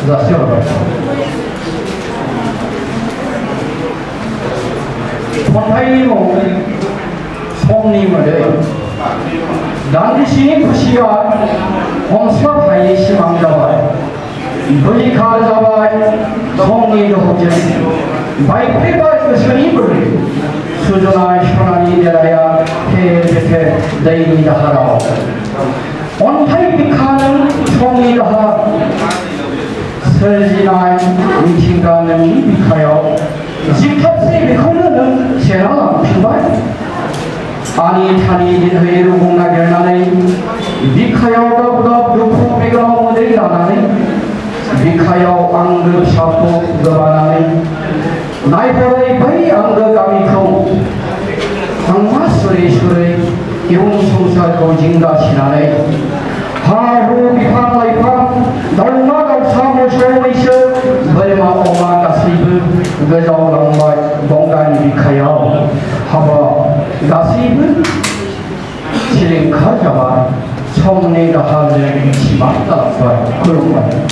자시오라. 본타이모 성님을 난디시니 부시와 홍수파의 시망자와 부지카자와 성리도 혹은 바이프리바스 스님을 수준한 현안이 되어야 해외 내일이다 하라. 온타이비카는 성리다 설진한 미팅가는 비카요 집합세 비카는 제라 피발 아니 타니 회의로 공나결나네 비카요가 보다 부프비가 모델이 나나네 비카요 안급 샤프 그바나네 나이퍼의 바이 안급 가미콩 항마 수레 이용성사 거진가 신하네 하루 비판 라이판 날마다 사무소에서 벌마 오마 가시브 그자오랑마 봉간 비카요 하바 가시브 실행가자와 성내가 하는 치맛다 그런 거예요.